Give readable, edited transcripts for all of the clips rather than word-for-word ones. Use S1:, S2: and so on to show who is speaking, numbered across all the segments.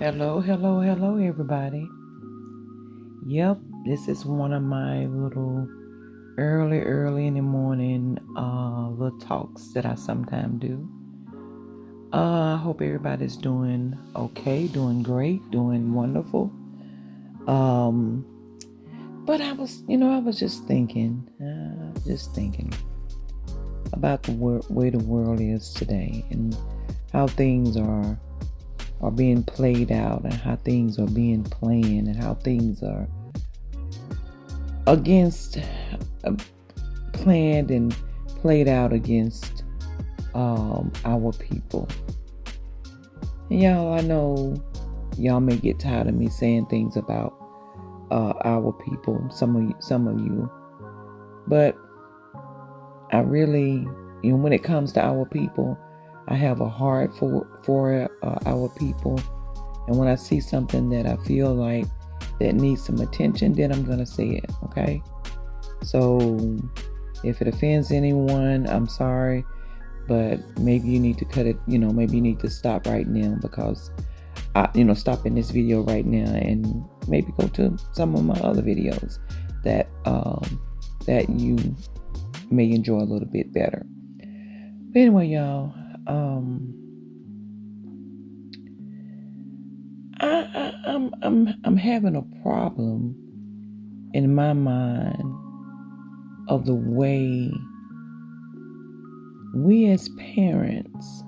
S1: Hello, hello, hello, everybody. Yep, this is one of my little early in the morning little talks that I sometimes do. I hope everybody's doing okay, doing great, doing wonderful. Um, but I was just thinking about the way the world is today and how things are being played out and how things are being planned and how things are against planned and played out against our people. And y'all, I know y'all may get tired of me saying things about our people, some of you, but I really, when it comes to our people, I have a heart for our people, and when I see something that I feel like that needs some attention, then I'm gonna say it. Okay. So if it offends anyone, I'm sorry, but maybe you need to cut it, maybe you need to stop right now because stop in this video right now and maybe go to some of my other videos that that you may enjoy a little bit better. But anyway, y'all, I'm having a problem in my mind of the way we as parents,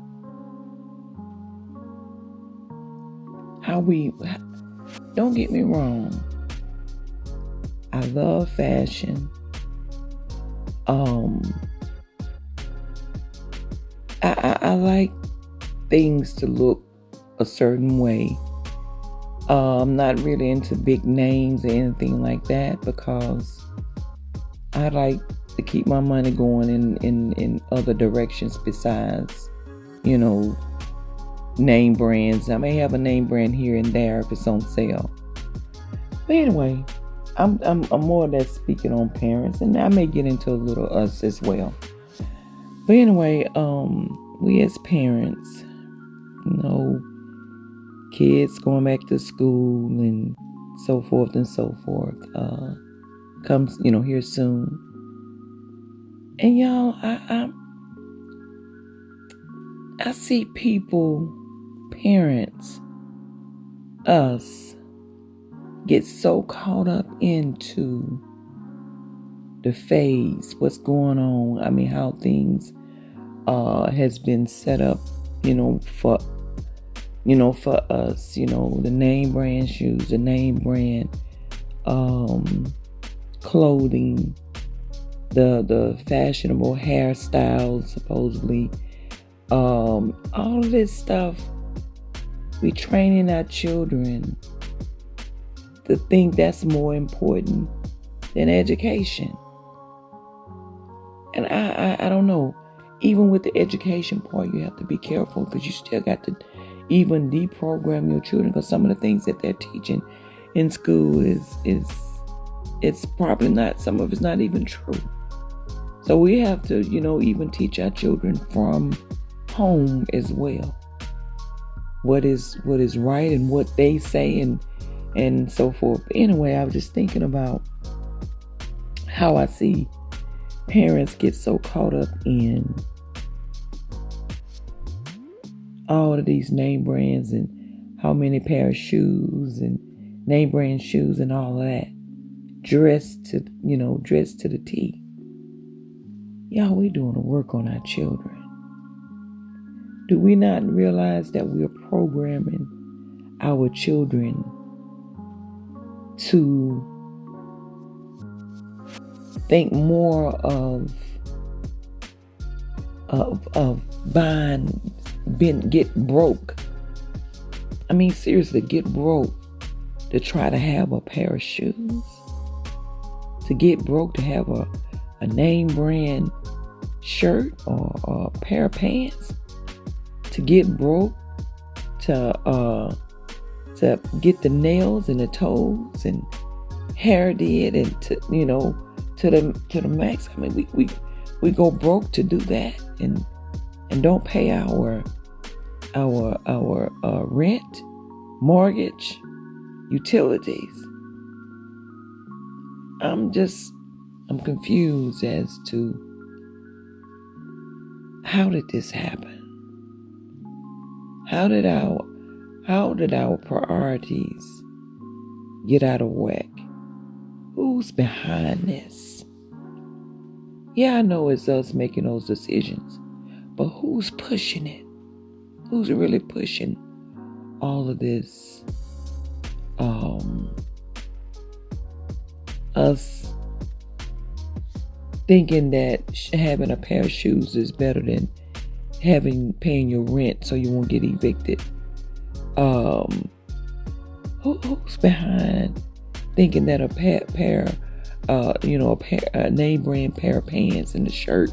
S1: how we, don't get me wrong, I love fashion. I like things to look a certain way. I'm not really into big names or anything like that because I like to keep my money going in other directions besides, name brands. I may have a name brand here and there if it's on sale. But anyway, I'm more or less speaking on parents, and I may get into a little us as well. But anyway, we as parents, kids going back to school and so forth and so forth, comes here soon. And y'all, I see people, parents, us, get so caught up into the phase, what's going on. I mean, how things has been set up, for us, the name brand shoes, the name brand clothing, the fashionable hairstyles, supposedly, all of this stuff. We training our children to think that's more important than education. And I don't know. Even with the education part, you have to be careful because you still got to even deprogram your children, because some of the things that they're teaching in school it's probably not, some of it's not even true. So we have to, even teach our children from home as well. What is right and what they say and so forth. But anyway, I was just thinking about how I see parents get so caught up in all of these name brands and how many pair of shoes and name brand shoes and all of that, dressed to the T. Y'all, we doing the work on our children. Do we not realize that we are programming our children to think more of buying, get broke? I mean, seriously, get broke to try to have a pair of shoes, to get broke to have a name brand shirt or a pair of pants, to get broke to get the nails and the toes and hair did and to the max. I mean, we go broke to do that and don't pay our rent, mortgage, utilities. I'm confused as to how did this happen? How did our priorities get out of whack? Who's behind this? Yeah, I know it's us making those decisions, but who's pushing it? Who's really pushing all of this? Us thinking that having a pair of shoes is better than paying your rent so you won't get evicted. Who's behind thinking that a name brand pair of pants and a shirt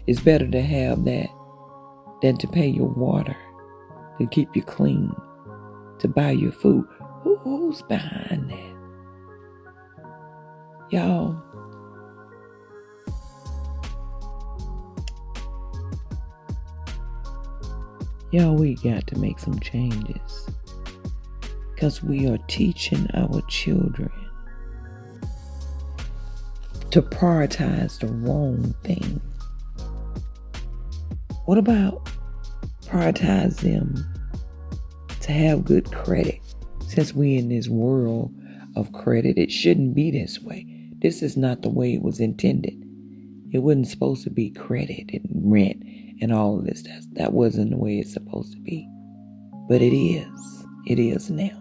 S1: is better to have that than to pay your water, to keep you clean, to buy your food? Who's behind that? Y'all, we got to make some changes, because we are teaching our children to prioritize the wrong thing. What about prioritize them to have good credit? Since we in this world of credit, it shouldn't be this way. This is not the way it was intended. It wasn't supposed to be credit and rent and all of this. That wasn't the way it's supposed to be. But it is. It is now.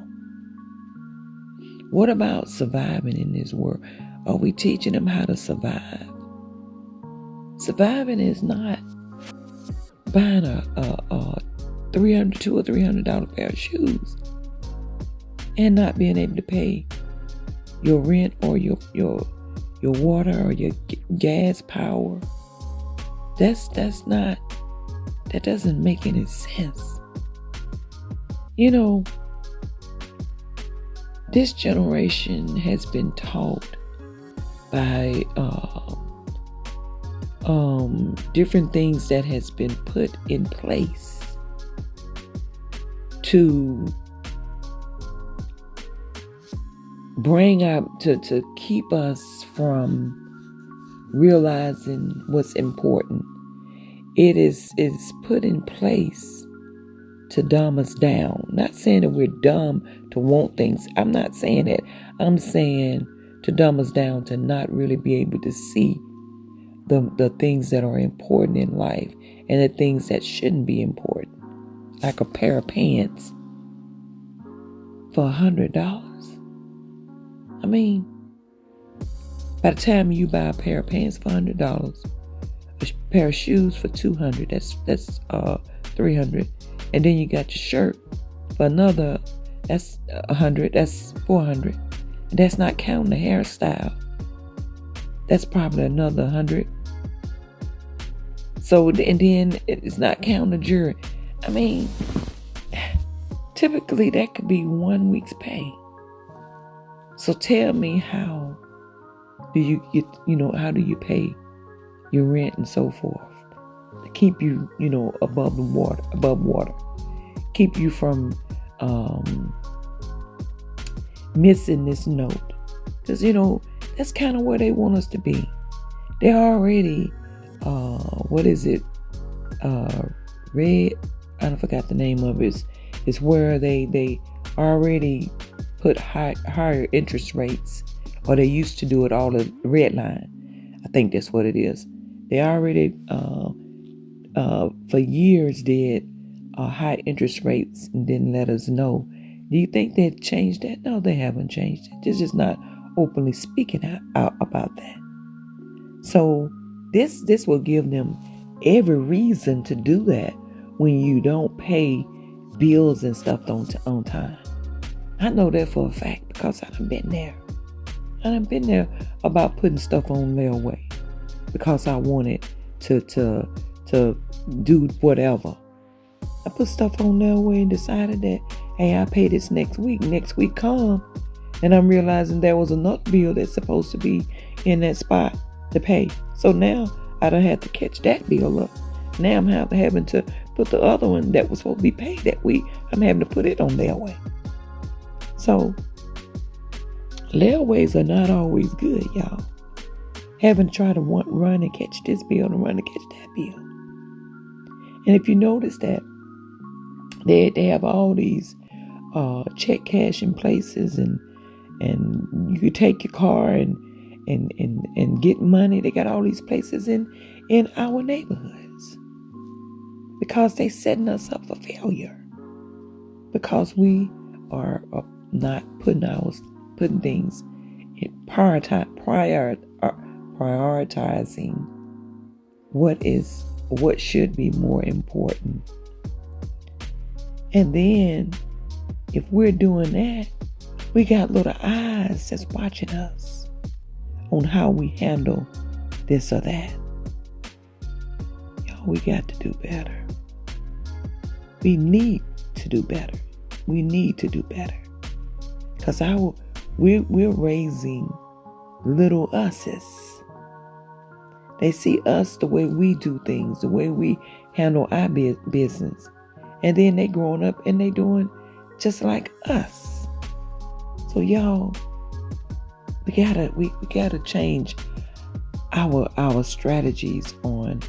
S1: What about surviving in this world? Are we teaching them how to survive? Surviving is not buying a $200 or $300 pair of shoes and not being able to pay your rent or your water or your gas, power. That doesn't make any sense. This generation has been taught by different things that has been put in place to bring up to keep us from realizing what's important. It is put in place to dumb us down. Not saying that we're dumb to want things. I'm not saying that. I'm saying to dumb us down to not really be able to see the things that are important in life and the things that shouldn't be important. Like a pair of pants for $100. I mean, by the time you buy a pair of pants for $100, a pair of shoes for $200, that's $300, and then you got your shirt for another, that's $100, that's $400, and that's not counting the hairstyle. That's probably another $100. So, and then it's not counting the jewelry. I mean, typically that could be 1 week's pay. So tell me, how do you how do you pay your rent and so forth to keep you, above water, keep you from missing this note? Because, that's kind of where they want us to be. They're already, what is it? Red, I forgot the name of it. It's where they already put higher interest rates, or they used to do it all the red line. I think that's what it is. They already, for years, did high interest rates and didn't let us know. Do you think they've changed that? No, they haven't changed it. They're just not openly speaking out about that. So this will give them every reason to do that when you don't pay bills and stuff on time. I know that for a fact because I done been there. I done been there about putting stuff on layaway because I wanted to do whatever. I put stuff on layaway and decided that, hey, I'll pay this next week. Next week come, and I'm realizing there was another bill that's supposed to be in that spot to pay. So now I don't have to catch that bill up. Now I'm having to put the other one that was supposed to be paid that week. I'm having to put it on layaway. So layaways are not always good, y'all. Having to try to run and catch this bill and run and catch that bill. And if you notice that they have all these check cashing places, and you could take your car and get money. They got all these places in our neighborhoods because they setting us up for failure, because we are not putting things in prioritizing what should be more important. And then if we're doing that, we got little eyes that's watching us on how we handle this or that. Y'all, we got to do better. We need to do better. We need to do better. Because we're raising little us's. They see us the way we do things, the way we handle our business. And then they growing up and they doing just like us. So y'all, we gotta change our strategies on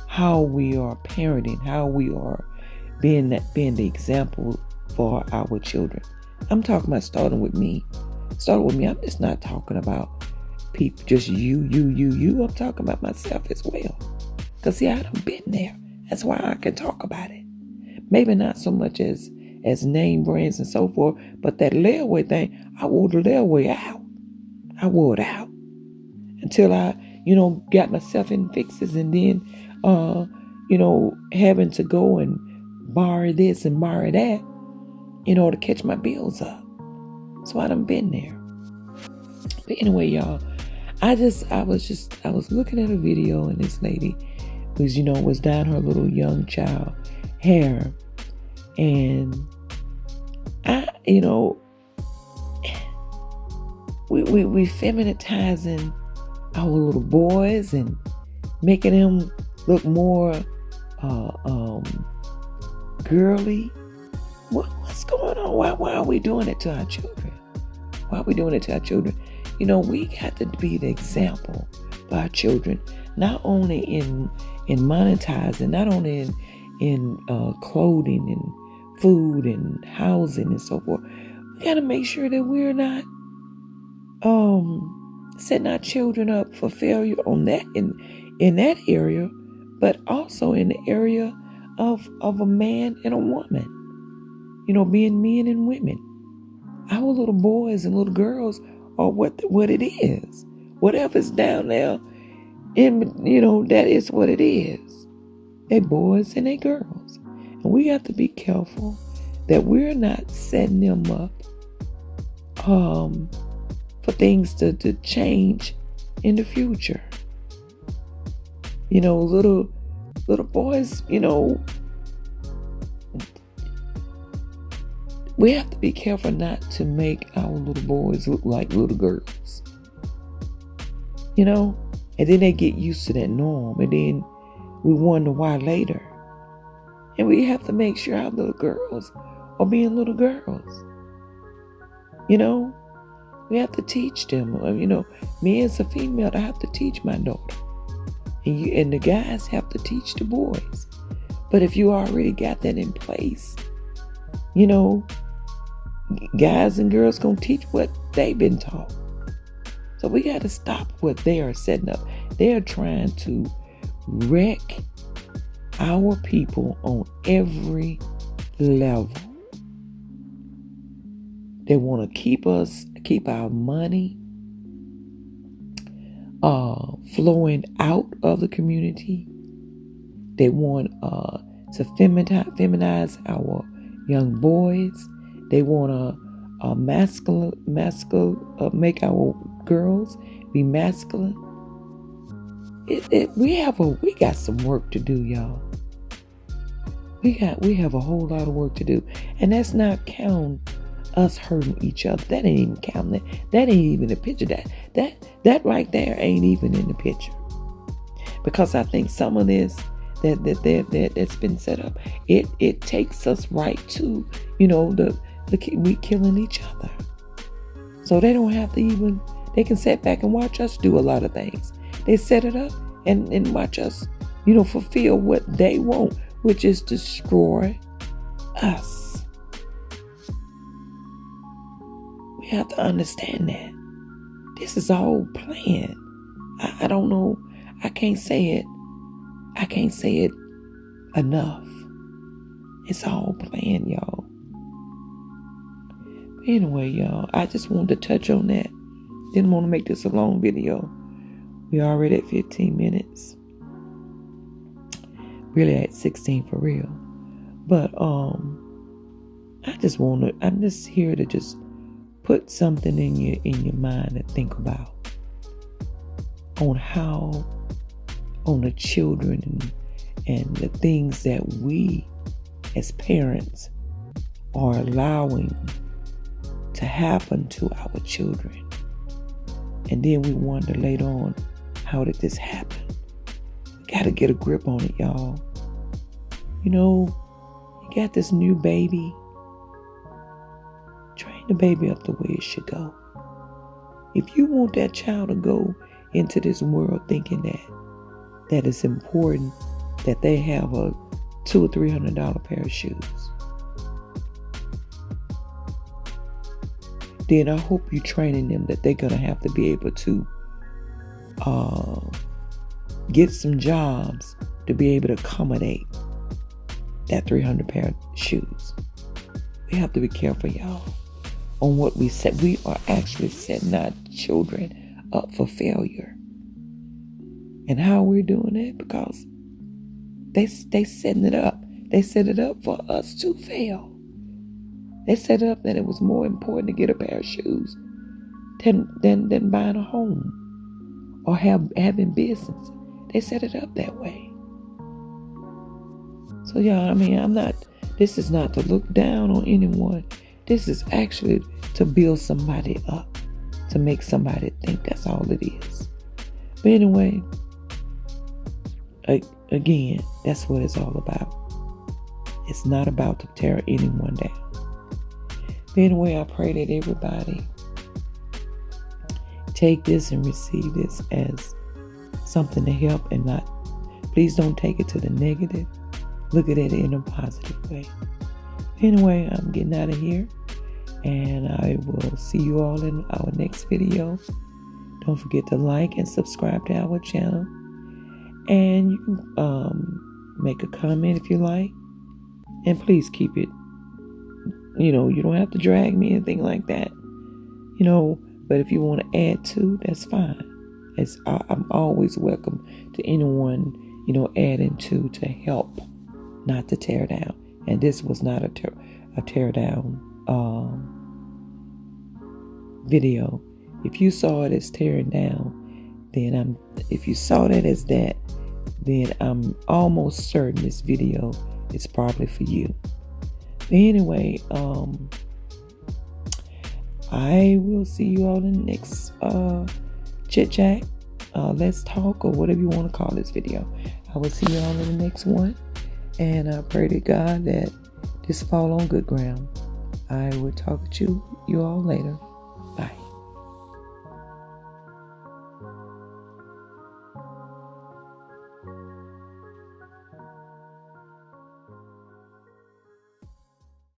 S1: how we are parenting, how we are being the example for our children. I'm talking about starting with me. I'm just not talking about people, just you. I'm talking about myself as well. Because see, I done been there. That's why I can talk about it. Maybe not so much as name brands and so forth, but that layaway thing, I wore the layaway out. I wore it out until I, got myself in fixes, and then, having to go and borrow this and borrow that in order to catch my bills up. So I done been there. But anyway, y'all, I was looking at a video, and this lady was dyeing her little young child hair, and we feminizing our little boys and making them look more girly. What's going on? Why are we doing it to our children? Why are we doing it to our children? We got to be the example for our children, not only in monetizing, not only in clothing and food and housing and so forth. We got to make sure that we're not setting our children up for failure on that in that area, but also in the area of a man and a woman. Being men and women. Our little boys and little girls are what it is. Whatever's down there, that is what it is. They boys and they girls. And we have to be careful that we're not setting them up for things to change in the future. Little boys, we have to be careful not to make our little boys look like little girls. And then they get used to that norm, and then we wonder why later. And we have to make sure our little girls are being little girls. We have to teach them. Me as a female, I have to teach my daughter. And the guys have to teach the boys. But if you already got that in place, guys and girls gonna teach what they've been taught. So we got to stop what they are setting up. They are trying to wreck our people on every level. They want to keep our money flowing out of the community. They want to feminize our young boys. They want to make our girls be masculine. We got some work to do, y'all. We have a whole lot of work to do, and that's not counting us hurting each other. That ain't even counting. That ain't even the picture. That right there ain't even in the picture. Because I think some of this that's been set up, it takes us right to we killing each other. So they don't have to even, they can sit back and watch us do a lot of things. They set it up and watch us, fulfill what they want, which is destroy us. We have to understand that. This is all planned. I don't know. I can't say it. I can't say it enough. It's all planned, y'all. Anyway, y'all, I just wanted to touch on that. Didn't want to make this a long video. We already at 15 minutes. Really at 16 for real. But I'm just here to just put something in your mind to think about on how, on the children and the things that we as parents are allowing to happen to our children. And then we wonder later on, how did this happen? We got to get a grip on it, y'all. You got this new baby. Train the baby up the way it should go. If you want that child to go into this world thinking that it's important that they have a $200 or $300 pair of shoes, then I hope you're training them that they're going to have to be able to get some jobs to be able to accommodate that 300 pair of shoes. We have to be careful, y'all, on what we said. We are actually setting our children up for failure. And how we're doing it? Because they setting it up. They set it up for us to fail. They set it up that it was more important to get a pair of shoes than buying a home or having business. They set it up that way. So y'all, this is not to look down on anyone. This is actually to build somebody up, to make somebody think that's all it is. But anyway, again, that's what it's all about. It's not about to tear anyone down. But anyway, I pray that everybody take this and receive this as something to help and not, please don't take it to the negative. Look at it in a positive way. Anyway, I'm getting out of here, and I will see you all in our next video. Don't forget to like and subscribe to our channel. And you can make a comment if you like. And please keep it, you don't have to drag me, anything like that. But if you want to add to, that's fine. I'm always welcome to anyone, adding to help, not to tear down. And this was not a tear down video. If you saw it as tearing down, then if you saw that as that, then I'm almost certain this video is probably for you. But anyway, I will see you all in the next chit-chat, let's talk, or whatever you want to call this video. I will see you all in the next one. And I pray to God that this fall on good ground. I will talk to you all later. Bye.